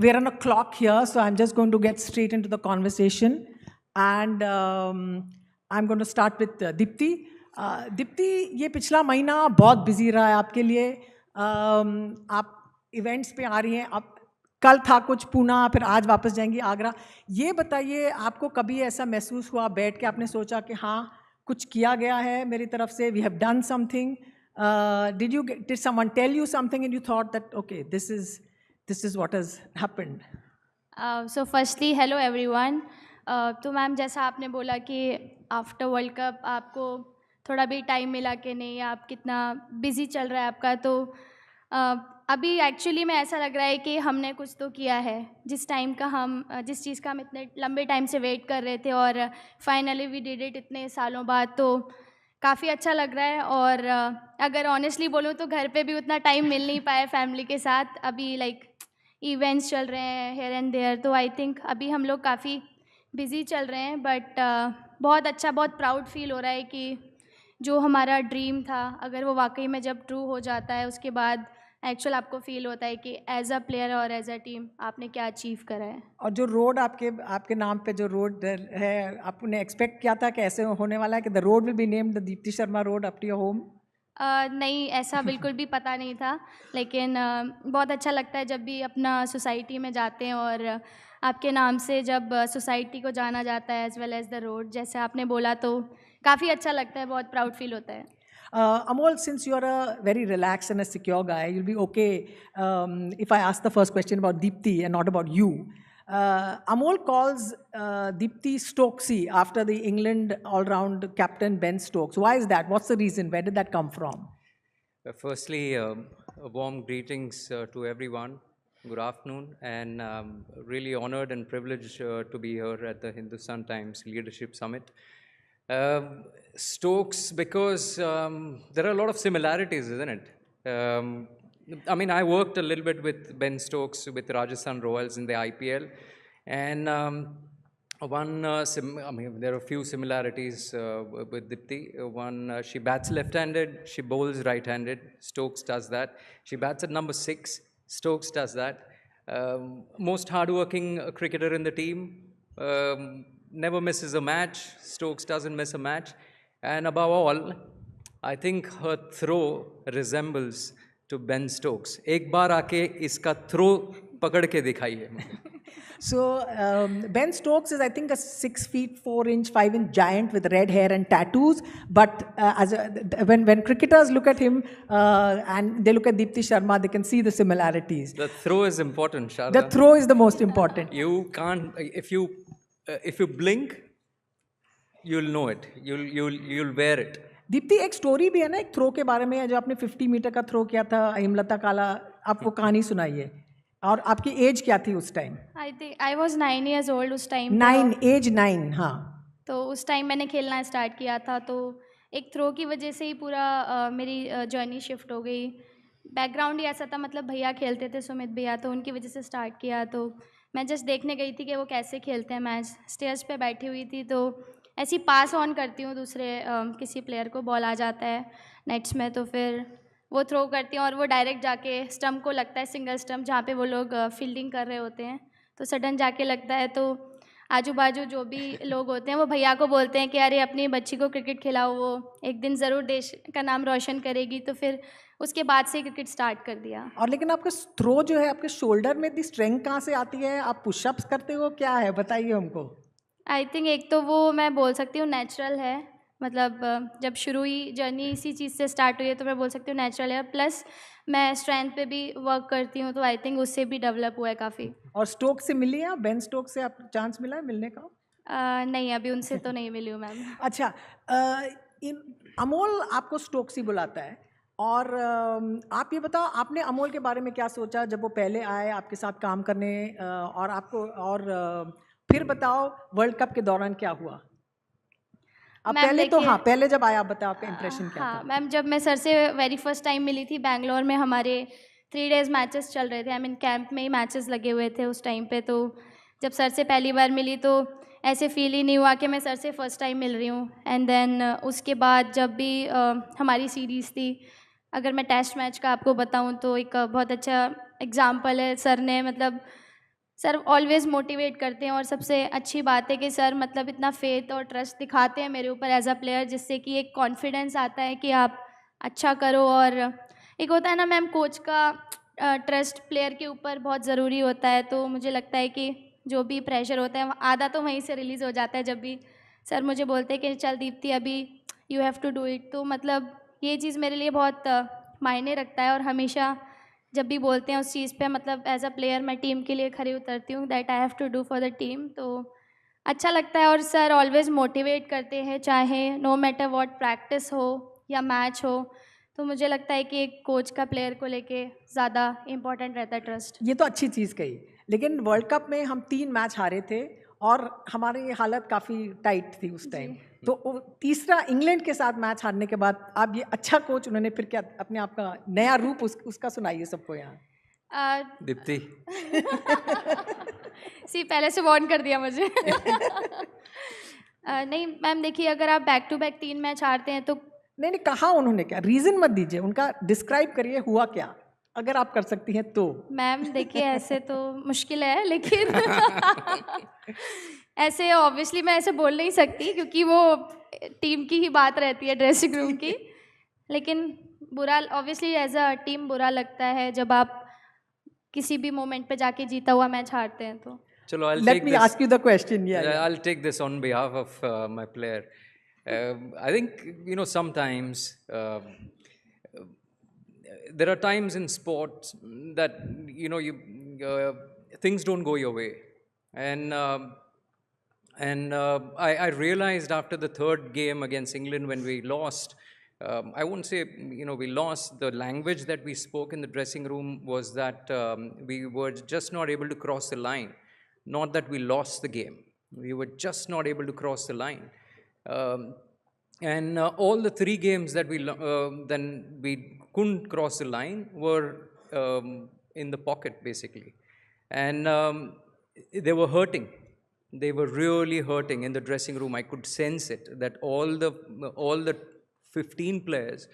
we are on a clock here, so I'm just going to get straight into the conversation. And I'm going to start with Deepti. Deepti, ये पिछला महीना बहुत busy रहा है आपके लिए. आप इवेंट्स पे आ रही हैं. आप कल था कुछ पूना, फिर आज वापस जाएंगी आगरा. ये बताइए, आपको कभी ऐसा महसूस हुआ बैठ के आपने सोचा कि हाँ कुछ किया गया है मेरी तरफ से, we have done something? Did someone tell you something and you thought that okay, this is what has happened? So firstly, hello everyone. तो मैम जैसा आपने बोला कि आफ्टर वर्ल्ड कप आपको थोड़ा भी टाइम मिला कि नहीं, आप कितना बिजी चल रहा है आपका, तो अभी एक्चुअली में ऐसा लग रहा है कि हमने कुछ तो किया है. जिस चीज़ का हम इतने लंबे टाइम से वेट कर रहे थे और फाइनली वी डिड इट इतने सालों बाद, तो काफ़ी अच्छा लग रहा है. और अगर ऑनेस्टली बोलूँ तो घर पे भी उतना टाइम मिल नहीं पाया फैमिली के साथ. अभी लाइक इवेंट्स चल रहे हैं हेयर एंड देयर, तो आई थिंक अभी हम लोग काफ़ी बिजी चल रहे हैं. बट बहुत अच्छा, बहुत प्राउड फील हो रहा है कि जो हमारा ड्रीम था, अगर वो वाकई में जब ट्रू हो जाता है, उसके बाद एक्चुअल आपको फील होता है कि एज अ प्लेयर और एज अ टीम आपने क्या अचीव करा है. और जो रोड आपके नाम पे जो रोड है, आपने एक्सपेक्ट किया था कि ऐसे होने वाला है कि the road will be named the Deepti Sharma road up to your home? नहीं, ऐसा बिल्कुल भी पता नहीं था. लेकिन बहुत अच्छा लगता है जब भी अपना सोसाइटी में जाते हैं और आपके नाम से जब सोसाइटी को जाना जाता है as well as the road, जैसे आपने बोला, तो काफ़ी अच्छा लगता है, बहुत प्राउड फील होता है. Amol, since you're a very relaxed and a secure guy, you'll be okay if I ask the first question about Deepti and not about you. Amol calls Deepti Stokesy after the England all-round captain Ben Stokes. Why is that? What's the reason? Where did that come from? Firstly, warm greetings to everyone. Good afternoon, and really honored and privileged to be here at the Hindustan Times Leadership Summit. Stokes, because there are a lot of similarities, isn't it? I mean, I worked a little bit with Ben Stokes with Rajasthan Royals in the IPL, and there are a few similarities with Deepti. One, she bats left-handed, she bowls right-handed. Stokes does that. She bats at number 6. Stokes does that. Most hardworking cricketer in the team. Never misses a match. Stokes doesn't miss a match. And above all, I think her throw resembles to Ben Stokes. एक बार आके इसका throw पकड़ के दिखाइए. So Ben Stokes is, I think, a 6 feet 4 inch 5 inch giant with red hair and tattoos. But when cricketers look at him and they look at Deepti Sharma, they can see the similarities. The throw is important, Sharda. The throw is the most important. You can't, if you blink, you'll know it. You'll wear it. Deepti, एक story भी है ना एक throw के बारे में, जो आपने 50 मीटर का थ्रो किया था हिमलता काला. आप वो कहानी सुनाइए. और आपकी एज क्या थी उस time? I think I was 9 years old उस टाइम. 9, एज 9. हाँ, तो उस टाइम मैंने खेलना स्टार्ट किया था, तो एक थ्रो की वजह से ही पूरा मेरी जर्नी शिफ्ट हो गई. बैकग्राउंड ही ऐसा था, मतलब भैया खेलते थे, सुमित भैया, तो उनकी वजह से स्टार्ट किया. तो मैं जस्ट देखने गई थी कि वो कैसे खेलते हैं मैच. स्टेज पे बैठी हुई थी, तो ऐसी पास ऑन करती हूँ दूसरे किसी प्लेयर को, बॉल आ जाता है नेट्स में, तो फिर वो थ्रो करती हूँ और वो डायरेक्ट जाके स्टंप को लगता है, सिंगल स्टंप जहाँ पे वो लोग फील्डिंग कर रहे होते हैं, तो सडन जाके लगता है. तो आजू बाजू जो भी लोग होते हैं वो भैया को बोलते हैं कि अरे अपनी बच्ची को क्रिकेट खिलाओ, वो एक दिन ज़रूर देश का नाम रोशन करेगी. तो फिर उसके बाद से क्रिकेट स्टार्ट कर दिया. और लेकिन आपका थ्रो जो है, आपके शोल्डर में इतनी स्ट्रेंथ कहाँ से आती है? आप पुशअप्स करते हो, क्या है, बताइए हमको. आई थिंक एक तो वो मैं बोल सकती हूँ नेचुरल है, मतलब जब शुरू ही जर्नी इसी चीज़ से स्टार्ट हुई है, तो मैं बोल सकती हूँ नेचुरल है. प्लस मैं स्ट्रेंथ पे भी वर्क करती हूँ, तो आई थिंक उससे भी डेवलप हुआ है काफ़ी. और स्टोक्स से मिली है? बेन स्टोक्स से आप चांस मिला है मिलने का? नहीं, अभी उनसे तो नहीं मिली हूँ मैम. अच्छा, अमोल आपको स्टोक्स ही बुलाता है. और आप ये बताओ, आपने अमोल के बारे में क्या सोचा जब वो पहले आए आपके साथ काम करने? और आपको फिर बताओ वर्ल्ड कप के दौरान क्या हुआ? अब पहले तो हाँ, पहले जब आया आप बताओ, आपका इंप्रेशन क्या था? हाँ मैम, जब मैं सर से वेरी फर्स्ट टाइम मिली थी बैंगलोर में, हमारे 3 days मैचेस चल रहे थे. आई मीन कैंप में ही मैचेस लगे हुए थे उस टाइम पे. तो जब सर से पहली बार मिली तो ऐसे फील ही नहीं हुआ कि मैं सर से फर्स्ट टाइम मिल रही हूँ. एंड देन उसके बाद जब भी हमारी सीरीज़ थी, अगर मैं टेस्ट मैच का आपको बताऊँ तो एक बहुत अच्छा एग्जाम्पल है. सर ने मतलब सर ऑलवेज मोटिवेट करते हैं और सबसे अच्छी बात है कि सर मतलब इतना फेथ और ट्रस्ट दिखाते हैं मेरे ऊपर एज अ प्लेयर, जिससे कि एक कॉन्फिडेंस आता है कि आप अच्छा करो। और एक होता है ना मैम, कोच का ट्रस्ट प्लेयर के ऊपर बहुत ज़रूरी होता है, तो मुझे लगता है कि जो भी प्रेशर होता है आधा तो वहीं से रिलीज़ हो जाता है जब भी सर मुझे बोलते हैं कि चल दीप्ति अभी you have to do it. तो मतलब ये चीज़ मेरे लिए बहुत मायने रखता है, और हमेशा जब भी बोलते हैं उस चीज़ पे मतलब एज अ प्लेयर मैं टीम के लिए खरी उतरती हूँ, that I have to do for the team. तो अच्छा लगता है, और सर ऑलवेज मोटिवेट करते हैं, चाहे नो मैटर व्हाट प्रैक्टिस हो या मैच हो। तो मुझे लगता है कि एक कोच का प्लेयर को लेके ज़्यादा इम्पोर्टेंट रहता है ट्रस्ट। ये तो अच्छी चीज़ कही, लेकिन वर्ल्ड कप में हम 3 मैच हारे थे और हमारी हालत काफ़ी टाइट थी उस टाइम। तो वो तीसरा इंग्लैंड के साथ मैच हारने के बाद आप ये अच्छा कोच, उन्होंने फिर क्या अपने आप का नया रूप उसका सुनाइए सबको यहाँ। दीप्ति। सी पहले से वार्न कर दिया मुझे। नहीं मैम, देखिए अगर आप बैक टू बैक 3 मैच हारते हैं तो नहीं नहीं, कहा उन्होंने क्या, रीज़न मत दीजिए, उनका डिस्क्राइब करिए हुआ क्या, अगर आप कर सकती हैं तो। मैम देखिए ऐसे तो मुश्किल है, लेकिन ऐसे ऑब्वियसली मैं ऐसे बोल नहीं सकती क्योंकि वो टीम की ही बात रहती है, ड्रेसिंग रूम की। लेकिन बुरा ऑब्वियसली एज अ टीम बुरा लगता है जब आप किसी भी मोमेंट पे जाके जीता हुआ मैच हारते हैं तो। Chalo, I'll let take me this. Ask you the question. Yeah, I'll take this on behalf of my player. I think, sometimes there are times in sports that, things don't go your way. And I realized after the third game against England when we lost, I won't say, we lost. The language that we spoke in the dressing room was that we were just not able to cross the line. Not that we lost the game. We were just not able to cross the line. And all the 3 games that then we couldn't cross the line were in the pocket, basically. And they were hurting. They were really hurting in the dressing room. I could sense it, that all the 15 players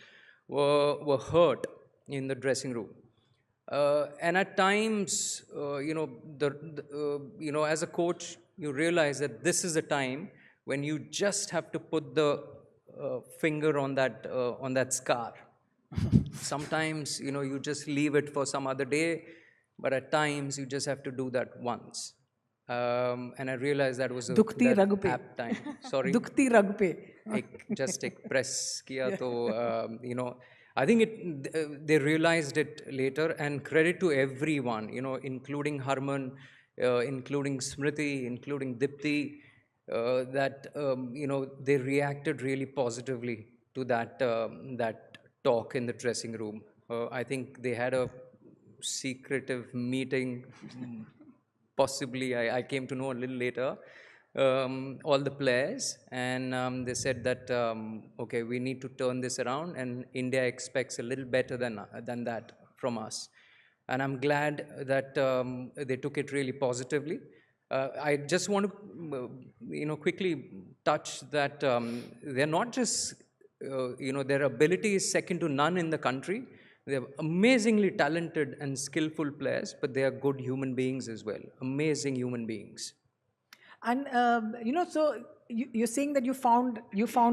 were hurt in the dressing room. And at times, as a coach, you realize that this is a time when you just have to put the finger on that scar. Sometimes, you just leave it for some other day, but at times you just have to do that once. And I realized that was दुखती that रग पे, apt time. Sorry. दुखती रग पे। just एक press किया तो I think they realized it later, and credit to everyone, including Harman, including Smriti, including Dipti, that they reacted really positively to that talk in the dressing room. I think they had a secretive meeting. Possibly, I came to know a little later, all the players, and they said that, okay, we need to turn this around, and India expects a little better than that from us. And I'm glad that they took it really positively. I just want to, quickly touch that they're not just, their ability is second to none in the country. They're amazingly talented and skillful players, but they are good human beings as well. Amazing human beings. And so you're saying that you found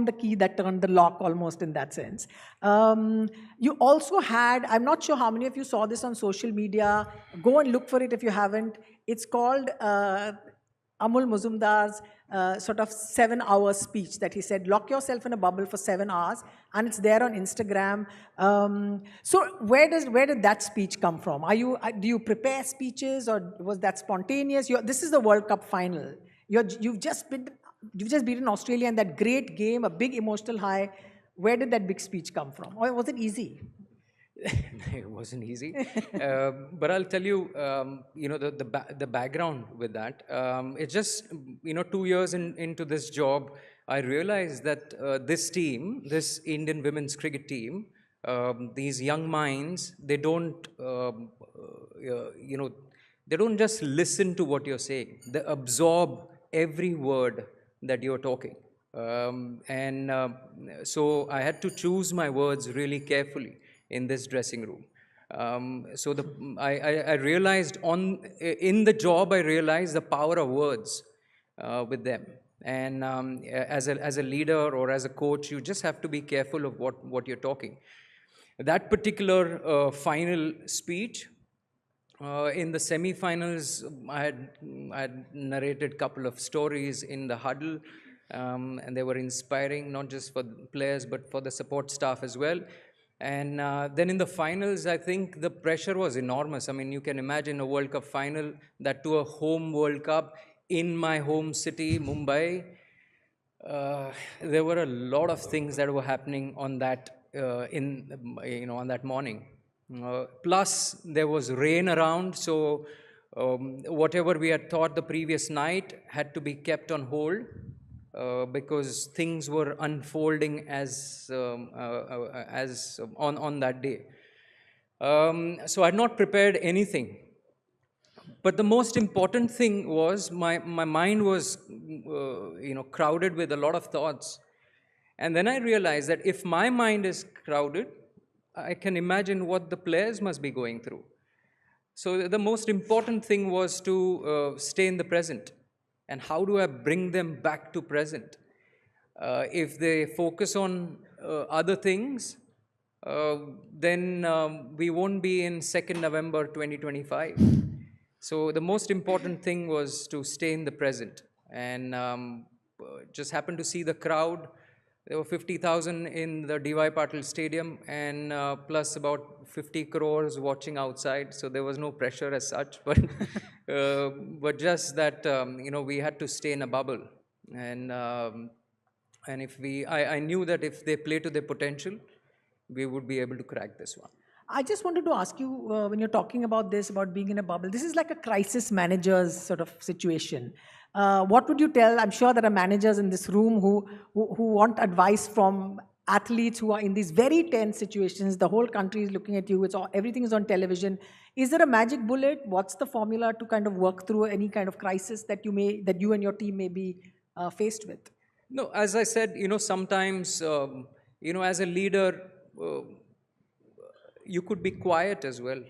the key that turned the lock almost in that sense. You also had, I'm not sure how many of you saw this on social media. Go and look for it if you haven't. It's called Amol Muzumdar's sort of 7-hour speech that he said, lock yourself in a bubble for 7 hours, and it's there on Instagram. So where did that speech come from? Do you prepare speeches, or was that spontaneous? This is the World Cup final. You've just beaten Australia in that great game, a big emotional high. Where did that big speech come from? Or was it easy? It wasn't easy, but I'll tell you, the background with that. It's just 2 years into this job, I realized that this Indian women's cricket team, these young minds, they don't, they don't just listen to what you're saying. They absorb every word that you're talking. And so I had to choose my words really carefully in this dressing room. So I realized in the job, I realized the power of words with them. And as a leader or as a coach, you just have to be careful of what you're talking. That particular final speech, in the semi-finals, I had narrated a couple of stories in the huddle, and they were inspiring, not just for the players, but for the support staff as well. And then in the finals, I think the pressure was enormous. I mean, you can imagine a World Cup final, that to a home World Cup in my home city, Mumbai. There were a lot of things that were happening on that on that morning. Plus, there was rain around, so whatever we had thought the previous night had to be kept on hold because things were unfolding as on that day. So I had not prepared anything. But the most important thing was my mind was, crowded with a lot of thoughts. And then I realized that if my mind is crowded, I can imagine what the players must be going through. So the most important thing was to stay in the present. And how do I bring them back to present? If they focus on other things, uh, then we won't be in 2nd November 2025. So the most important thing was to stay in the present, and just happened to see the crowd. There were 50,000 in the D.Y. Patil Stadium, and plus about 50 crores watching outside. So there was no pressure as such, but just that we had to stay in a bubble, and if I knew that if they play to their potential, we would be able to crack this one. I just wanted to ask you, when you're talking about this, about being in a bubble, this is like a crisis manager's sort of situation. What would you tell? I'm sure there are managers in this room who want advice from athletes who are in these very tense situations. The whole country is looking at you. Everything is on television. Is there a magic bullet? What's the formula to kind of work through any kind of crisis that you and your team may be faced with? No, as I said, sometimes, as a leader, you could be quiet as well.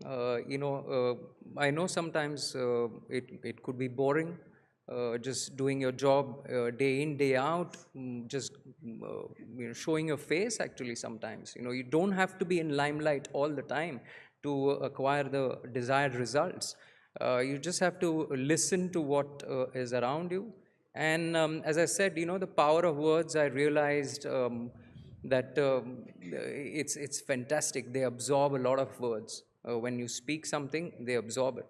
I know sometimes it could be boring, just doing your job day in, day out, just showing your face actually sometimes. You don't have to be in limelight all the time to acquire the desired results. You just have to listen to what is around you. And as I said, the power of words, I realized that it's fantastic. They absorb a lot of words. When you speak something, they absorb it.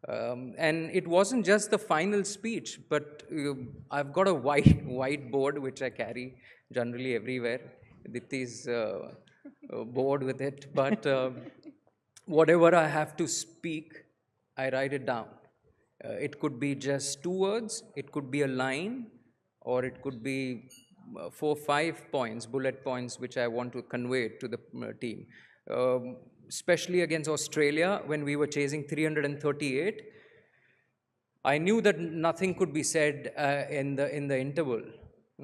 And it wasn't just the final speech, but I've got a whiteboard which I carry generally everywhere. Dipti's bored with it, but whatever I have to speak, I write it down. It could be just 2 words, it could be a line, or it could be 4-5 points, bullet points, which I want to convey to the team. Especially against Australia, when we were chasing 338, I knew that nothing could be said in the interval.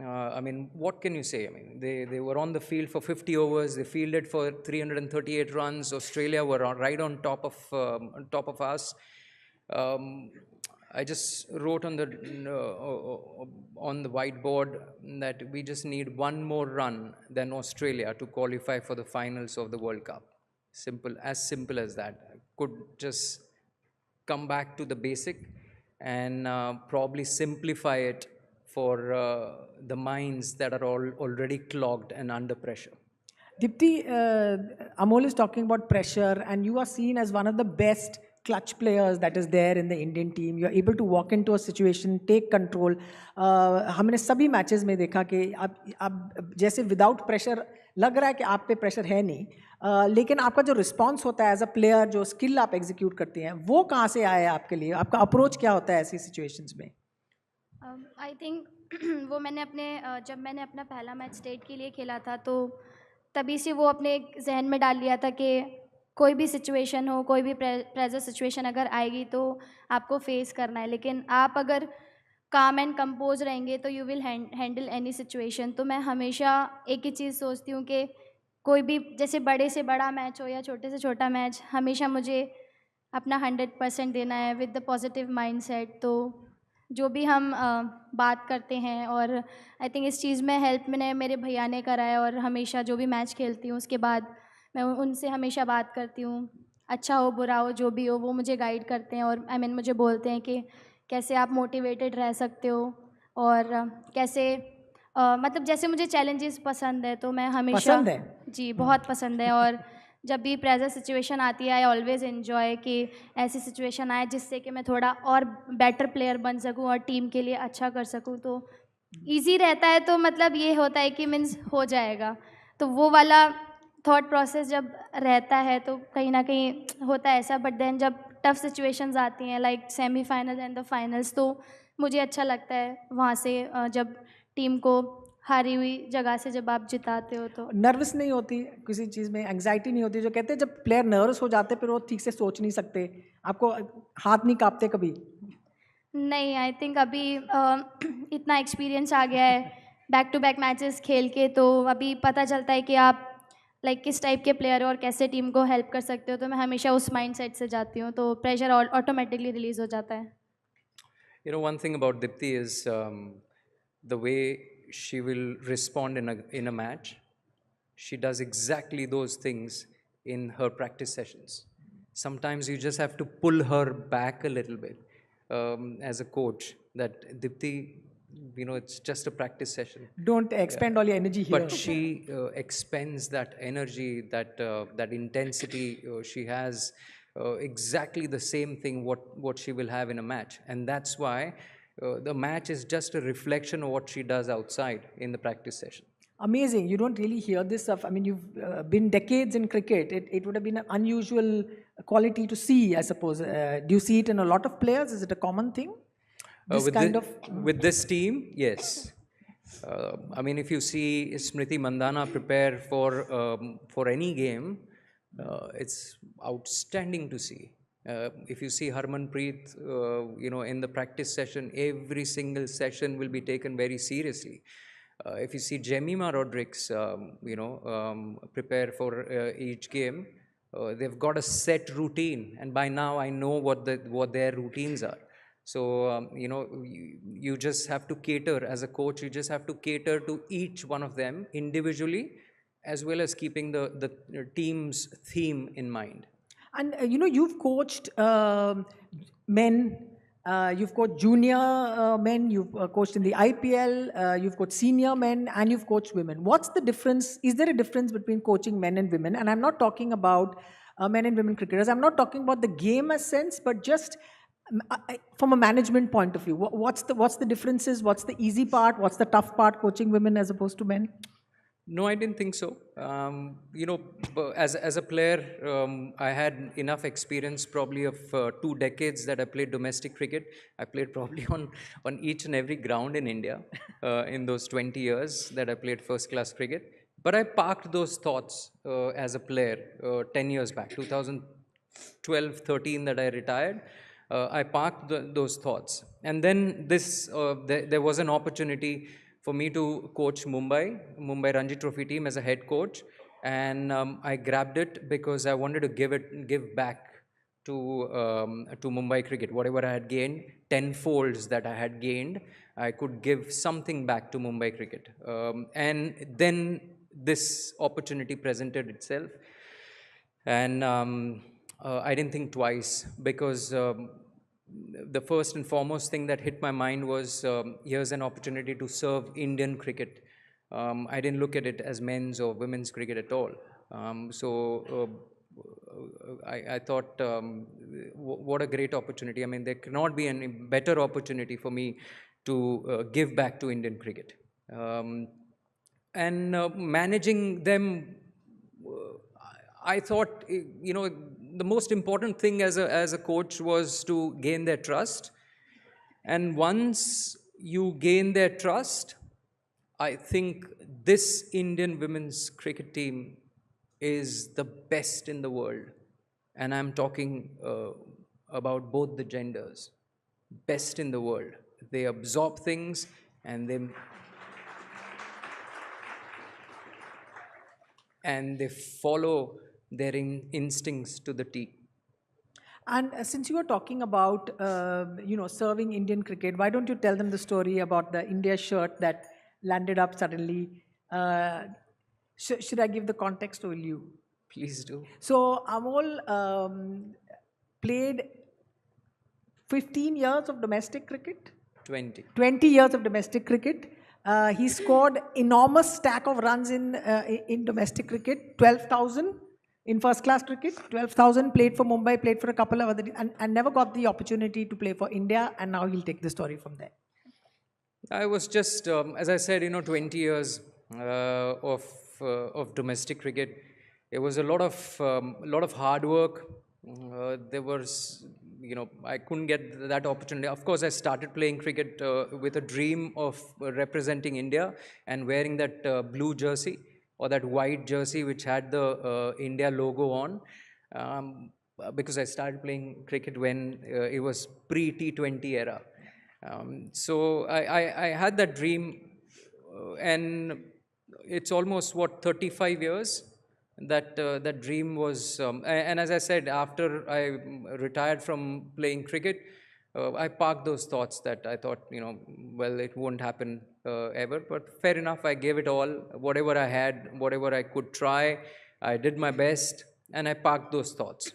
I mean, what can you say? I mean, they were on the field for 50 overs. They fielded for 338 runs. Australia were right on top of us. I just wrote on the whiteboard that we just need one more run than Australia to qualify for the finals of the World Cup. Simple as that. I could just come back to the basic and probably simplify it for the minds that are already clogged and under pressure. Dipti, Amol is talking about pressure, and you are seen as one of the best clutch players that is there in the Indian team. You are able to walk into a situation, take control. हमने सभी matches में देखा कि आप जैसे without pressure लग रहा है कि आप पे प्रेशर है नहीं, लेकिन आपका जो रिस्पॉन्स होता है एज अ प्लेयर, जो स्किल आप एग्जीक्यूट करते हैं, वो कहाँ से आया आपके लिए? आपका अप्रोच क्या होता है ऐसी सिचुएशंस में? आई थिंक वो जब मैंने अपना पहला मैच स्टेट के लिए खेला था, तो तभी से वो अपने जहन में डाल लिया था कि कोई भी सिचुएशन हो, कोई भी प्रेशर सिचुएशन अगर आएगी तो आपको फेस करना है, लेकिन आप अगर काम एंड कंपोज रहेंगे तो you will handle any situation. तो मैं हमेशा एक ही चीज़ सोचती हूँ कि कोई भी जैसे बड़े से बड़ा मैच हो या छोटे से छोटा मैच, हमेशा मुझे अपना 100% देना है विद द पॉजिटिव माइंडसेट। तो जो भी हम बात करते हैं, और आई थिंक इस चीज़ में हेल्प मैंने मेरे भैया ने करा है, और हमेशा जो भी मैच खेलती हूँ उसके बाद मैं उनसे हमेशा बात करती हूँ, अच्छा हो बुरा हो जो भी हो, वो मुझे गाइड करते हैं और मुझे बोलते हैं कि कैसे आप मोटिवेटेड रह सकते हो, और कैसे मतलब जैसे मुझे चैलेंजेस पसंद है तो मैं हमेशा पसंद है? जी बहुत पसंद है। और जब भी प्रेशर सिचुएशन आती है, आई ऑलवेज इन्जॉय कि ऐसी सिचुएशन आए जिससे कि मैं थोड़ा और बेटर प्लेयर बन सकूं और टीम के लिए अच्छा कर सकूं। तो इजी रहता है, तो मतलब ये होता है कि मीन्स हो जाएगा, तो वो वाला थॉट प्रोसेस जब रहता है तो कहीं ना कहीं होता है ऐसा। बट देन जब टफ सिचुएशंस आती हैं like semifinal and the finals, तो मुझे अच्छा लगता है वहाँ से जब टीम को हारी हुई जगह से जब आप जिताते हो तो। नर्वस नहीं होती किसी चीज़ में, एंग्जाइटी नहीं होती? जो कहते हैं जब प्लेयर नर्वस हो जाते फिर वो ठीक से सोच नहीं सकते, आपको हाथ नहीं कांपते कभी? नहीं, आई थिंक अभी इतना एक्सपीरियंस आ गया है बैक टू बैक मैचेस खेल के, तो अभी पता चलता है कि आप लाइक किस टाइप के प्लेयर हो और कैसे टीम को हेल्प कर सकते हो। तो मैं हमेशा उस माइंडसेट से जाती हूँ, तो प्रेशर ऑटोमेटिकली रिलीज हो जाता है। You know, one thing about Dipti is the way she will respond in a match. She does exactly those things in her practice sessions. Sometimes you just have to pull her back a little bit as a coach. That Dipti, you know, it's just a practice session. Don't expend all your energy here. But she expends that energy, that intensity. She has exactly the same thing what she will have in a match, and that's why the match is just a reflection of what she does outside in the practice session. Amazing. You don't really hear this stuff. I mean, you've been decades in cricket. It would have been an unusual quality to see, I suppose. Do you see it in a lot of players? Is it a common thing? This with kind thi- of. with this team, yes. I mean, if you see Smriti Mandana prepare for any game, it's outstanding to see. If you see Harmanpreet, you know, in the practice session, every single session will be taken very seriously. If you see Jemima Rodriguez, you know, prepare for each game, they've got a set routine, and by now I know what their routines are. So, you know, you just have to cater as a coach, you just have to cater to each one of them individually, as well as keeping the team's theme in mind. And you know, you've coached men, you've coached junior men, you've coached in the IPL, you've coached senior men, and you've coached women. What's the difference? Is there a difference between coaching men and women? And I'm not talking about men and women cricketers. I'm not talking about the game as sense, but just from a management point of view. What's the differences? What's the easy part? What's the tough part coaching women as opposed to men? No, I didn't think so. You know, as a player, I had enough experience, probably of 2 decades that I played domestic cricket. I played probably on each and every ground in India in those 20 years that I played first class cricket. But I parked those thoughts as a player 10 years back, 2012, 13 that I retired. I parked those thoughts. And then there was an opportunity for me to coach Mumbai Ranji Trophy team as a head coach, and I grabbed it because I wanted to give back to Mumbai cricket. Whatever I had gained, tenfolds that I had gained, I could give something back to Mumbai cricket. And then this opportunity presented itself, and I didn't think twice because. The first and foremost thing that hit my mind was here's an opportunity to serve Indian cricket. I didn't look at it as men's or women's cricket at all. I thought, what a great opportunity. I mean, there cannot be any better opportunity for me to give back to Indian cricket. And managing them, I thought, you know, the most important thing as a coach was to gain their trust. And once you gain their trust, I think this Indian women's cricket team is the best in the world. And I'm talking about both the genders. Best in the world. They absorb things and they and they follow their instincts to the T. And since you were talking about, serving Indian cricket, why don't you tell them the story about the India shirt that landed up suddenly? Should I give the context or will you? Please do. So Amol played 15 years of domestic cricket. 20. 20 years of domestic cricket. He scored enormous stack of runs in domestic cricket, 12,000 in first class cricket, 12,000, played for Mumbai, played for a couple of other, and never got the opportunity to play for India, and now he'll take the story from there. I was just, as I said, 20 years of domestic cricket. It was a lot of hard work. There was, I couldn't get that opportunity. Of course, I started playing cricket with a dream of representing India and wearing that blue jersey or that white jersey which had the India logo on. Because I started playing cricket when it was pre-T20 era. So I had that dream, and it's almost 35 years that dream was. And as I said, after I retired from playing cricket, I parked those thoughts that I thought, well, it won't happen ever. But fair enough, I gave it all, whatever I had, whatever I could try. I did my best, and I parked those thoughts.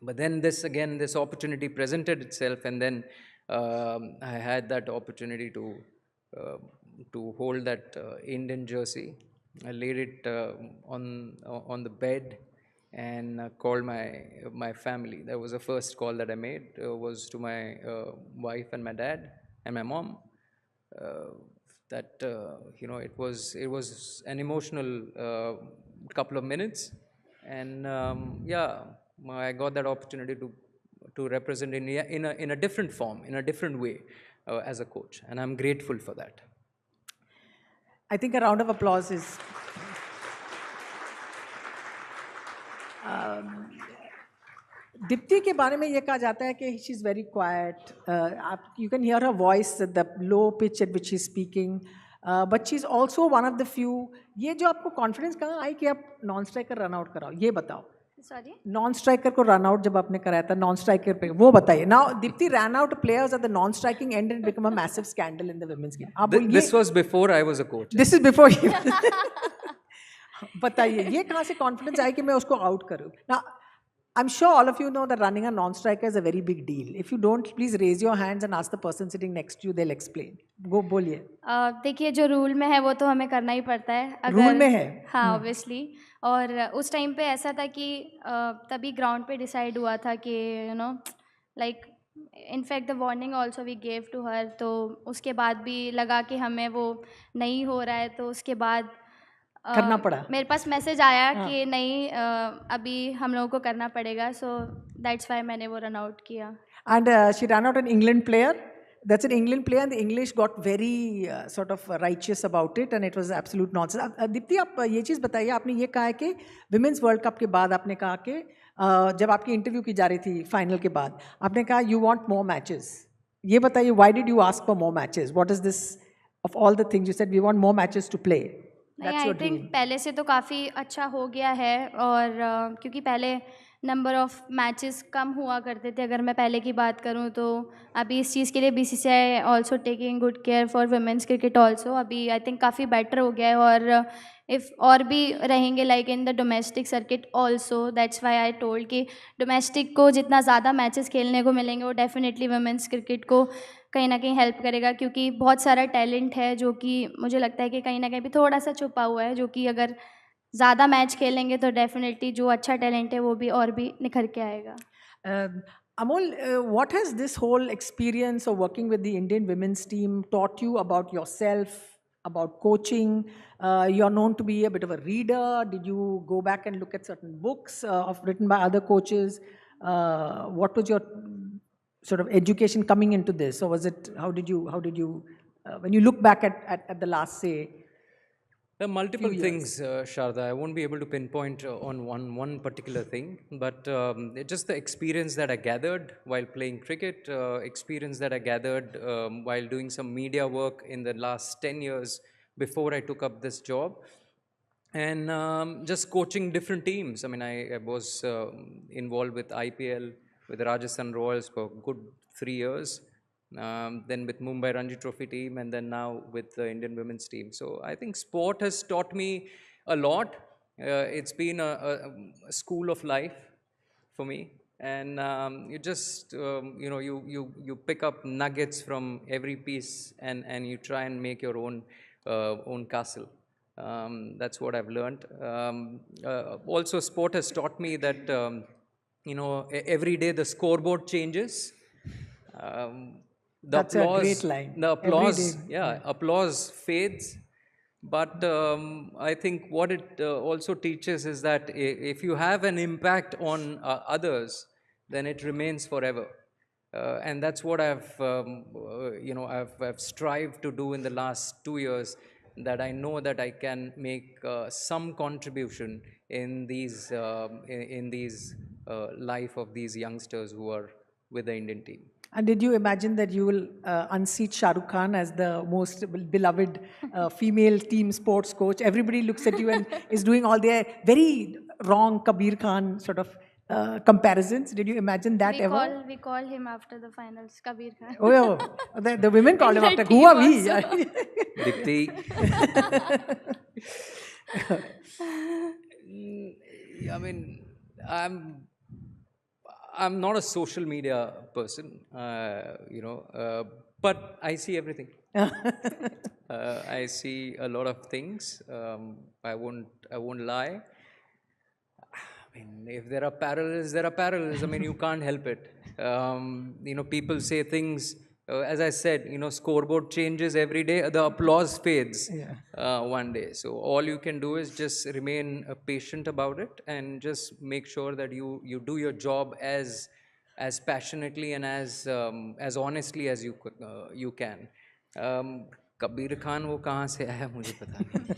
But then this opportunity presented itself, and then I had that opportunity to hold that Indian jersey. I laid it on the bed and called my family. That was the first call that I made. Was to my wife and my dad and my mom. It was an emotional couple of minutes, and I got that opportunity to represent India in a different form, in a different way, as a coach, and I'm grateful for that. I think a round of applause is. Deepti के बारे में ये कहा जाता है कि she is very quiet. You can hear her voice, the low pitch at which she's speaking. But she's also one of the few. ये जो आपको confidence कहाँ आई कि आप non-striker run out कराओ? ये बताओ. Sorry? Non-striker को run out जब आपने कराया था non-striker पे वो बताइए. Now Deepti ran out players at the non-striking end and become a massive scandal in the women's game. This was before I was a coach. This is before you. बताइए ये कहाँ से confidence आई कि मैं उसको out करूँ? Now I'm sure all of you know that running a non-striker is a very big deal. If you don't, please raise your hands and ask the person sitting next to you. They'll explain. Go बोलिए. देखिए जो rule में है वो तो हमें करना ही पड़ता है. अगर रूल में है. हाँ ऑब्वियसली. और उस टाइम पे ऐसा था कि तभी ग्राउंड पे डिसाइड हुआ था कि like in fact the warning also we gave to her. तो उसके बाद भी लगा कि हमें वो नहीं हो रहा है, तो उसके बाद करना पड़ा. मेरे पास मैसेज आया कि नहीं अभी हम लोगों को करना पड़ेगा. सो दैट्स वाई मैंने वो रन आउट किया. And she ran out an England player. That's an England player, and the English got very sort of righteous about it, and it was absolute nonsense. Deepti आप ये चीज़ बताइए, आपने ये कहा है कि विमेंस वर्ल्ड कप के बाद आपने कहा कि जब आपकी इंटरव्यू की जा रही थी फाइनल के बाद आपने कहा यू वांट मोर मैचेस. ये बताइए why did you ask for more matches? What is this of all the things you said we want more matches to play? I think पहले से तो काफ़ी अच्छा हो गया है. और क्योंकि पहले नंबर ऑफ़ मैचेस कम हुआ करते थे. अगर मैं पहले की बात करूं तो अभी इस चीज़ के लिए BCCI also taking good care for women's cricket also. अभी आई थिंक काफ़ी बेटर हो गया है. और इफ़ और भी रहेंगे like in the domestic circuit also. That's why I told कि डोमेस्टिक को जितना ज़्यादा मैचेस खेलने को मिलेंगे वो डेफिनेटली वुमेंस क्रिकेट को कहीं ना कहीं हेल्प करेगा. क्योंकि बहुत सारा टैलेंट है जो कि मुझे लगता है कि कहीं ना कहीं भी थोड़ा सा छुपा हुआ है, जो कि अगर ज़्यादा मैच खेलेंगे तो डेफिनेटली जो अच्छा टैलेंट है वो भी और भी निखर के आएगा. Amol, what has this whole experience of working with the Indian women's team taught you about yourself, about coaching? You're known to be a bit of a reader. Did you go back and look at certain books written by other coaches? What was your sort of education coming into this? Or was it, how did you when you look back at the last, say, there are multiple things, Sharda. I won't be able to pinpoint on one particular thing, but just the experience that I gathered while playing cricket, experience that I gathered while doing some media work in the last 10 years before I took up this job. and just coaching different teams. I mean, I was involved with IPL, with Rajasthan Royals for good 3 years, then with Mumbai Ranji Trophy team, and then now with the Indian women's team. So I think sport has taught me a lot. It's been a school of life for me, and you just you pick up nuggets from every piece, and you try and make your own castle. That's what I've learned. Also, sport has taught me that every day the scoreboard changes. Um, the That's a great applause, line. the Every day. applause, yeah, applause fades. But I think what it also teaches is that if you have an impact on others, then it remains forever. And that's what I've strived to do in the last 2 years. That I know that I can make some contribution in these life of these youngsters who are with the Indian team. And did you imagine that you will unseat Shah Rukh Khan as the most beloved female team sports coach? Everybody looks at you and is doing all their very wrong Kabir Khan sort of comparisons. Did you imagine that ever? We call him after the finals, Kabir Khan. Oh, yeah. The women called him In after. that Who are team we? also. Deepti. I mean, I'm not a social media person, but I see everything. I see a lot of things. I won't lie. I mean, if there are parallels, there are parallels. I mean, you can't help it. People say things. As I said, scoreboard changes every day. The applause fades one day. So all you can do is just remain patient about it and just make sure that you do your job as passionately and as honestly as you can. Kabir Khan वो कहाँ से आया मुझे पता नहीं.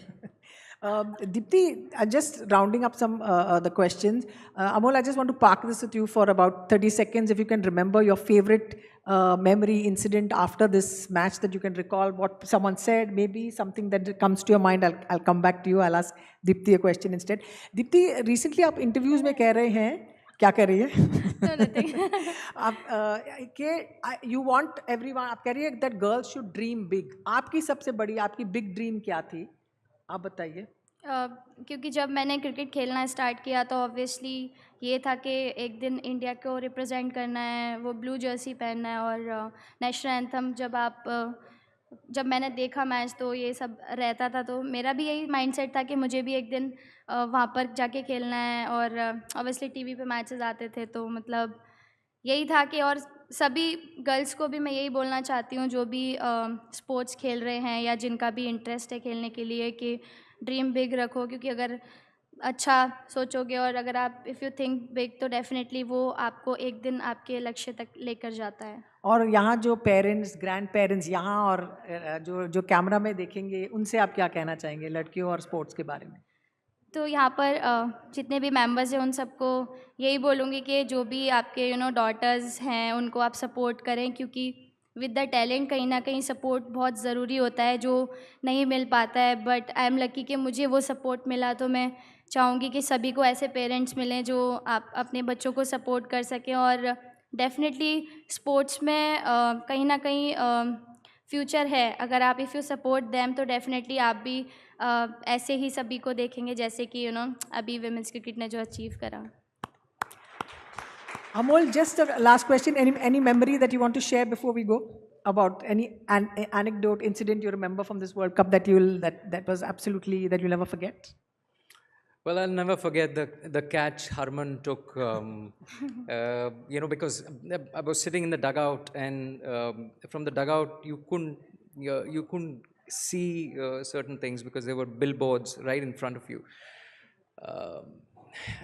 Deepti, just rounding up some the questions. Amol, I just want to park this with you for about 30 seconds. If you can remember your favorite memory incident after this match that you can recall, what someone said, maybe something that comes to your mind. I'll come back to you. I'll ask Deepti a question instead. Deepti, recently आप interviews में कह रहे हैं, क्या कह रही है? No, nothing. You want everyone, आप कह रही है that girls should dream big. आपकी सबसे बड़ी, आपकी big dream क्या थी? आप बताइए. क्योंकि जब मैंने क्रिकेट खेलना स्टार्ट किया तो ऑब्वियसली ये था कि एक दिन इंडिया को रिप्रेजेंट करना है, वो ब्लू जर्सी पहनना है और नेशनल एंथम जब मैंने देखा मैच तो ये सब रहता था, तो मेरा भी यही माइंडसेट था कि मुझे भी एक दिन वहाँ पर जाके खेलना है. और ऑब्वियसली टीवी पे मैचेस आते थे तो मतलब यही था कि, और सभी गर्ल्स को भी मैं यही बोलना चाहती हूँ जो भी स्पोर्ट्स खेल रहे हैं या जिनका भी इंटरेस्ट है खेलने के लिए, कि ड्रीम बिग रखो. क्योंकि अगर अच्छा सोचोगे और अगर आप इफ़ यू थिंक बिग तो डेफिनेटली वो आपको एक दिन आपके लक्ष्य तक लेकर जाता है. और यहाँ जो पेरेंट्स, ग्रैंड पेरेंट्स यहाँ और जो कैमरा में देखेंगे, उनसे आप क्या कहना चाहेंगे लड़कियों और स्पोर्ट्स के बारे में? तो यहाँ पर जितने भी मेंबर्स हैं उन सबको यही बोलूँगी कि जो भी आपके डॉटर्स हैं उनको आप सपोर्ट करें, क्योंकि विद द टैलेंट कहीं ना कहीं सपोर्ट बहुत ज़रूरी होता है जो नहीं मिल पाता है. बट आई एम लकी कि मुझे वो सपोर्ट मिला, तो मैं चाहूँगी कि सभी को ऐसे पेरेंट्स मिलें जो आप अपने बच्चों को सपोर्ट कर सकें. और डेफिनेटली स्पोर्ट्स में कहीं ना कहीं फ्यूचर है. अगर आप इफ़ यू सपोर्ट देम तो डेफिनेटली आप भी ऐसे ही सभी को देखेंगे जैसे कि अभी विमेंस क्रिकेट ने जो अचीव करा. Amol, just a last question. Any memory that you want to share before we go about any anecdote, incident you remember from this World Cup that that was absolutely that you'll never forget? Well, I'll never forget the catch Harman took, because I was sitting in the dugout, and from the dugout you couldn't see certain things because there were billboards right in front of you.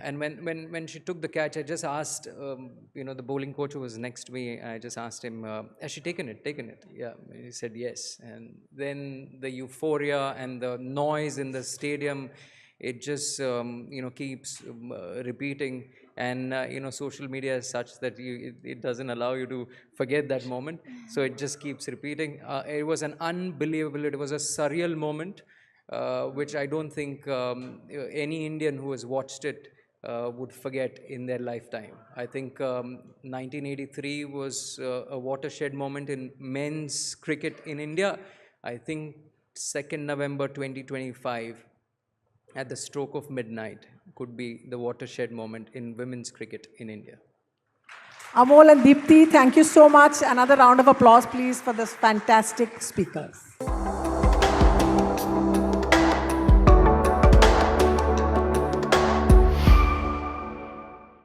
And when she took the catch, I just asked, the bowling coach who was next to me, I just asked him, has she taken it? Yeah, he said yes. And then the euphoria and the noise in the stadium, it just, keeps repeating. And, social media is such that it doesn't allow you to forget that moment. So it just keeps repeating. It was an unbelievable, it was a surreal moment. which I don't think any Indian who has watched it would forget in their lifetime. I think 1983 was a watershed moment in men's cricket in India. I think 2nd November 2025 at the stroke of midnight could be the watershed moment in women's cricket in India. Amol and Deepti, thank you so much. Another round of applause, please, for this fantastic speakers.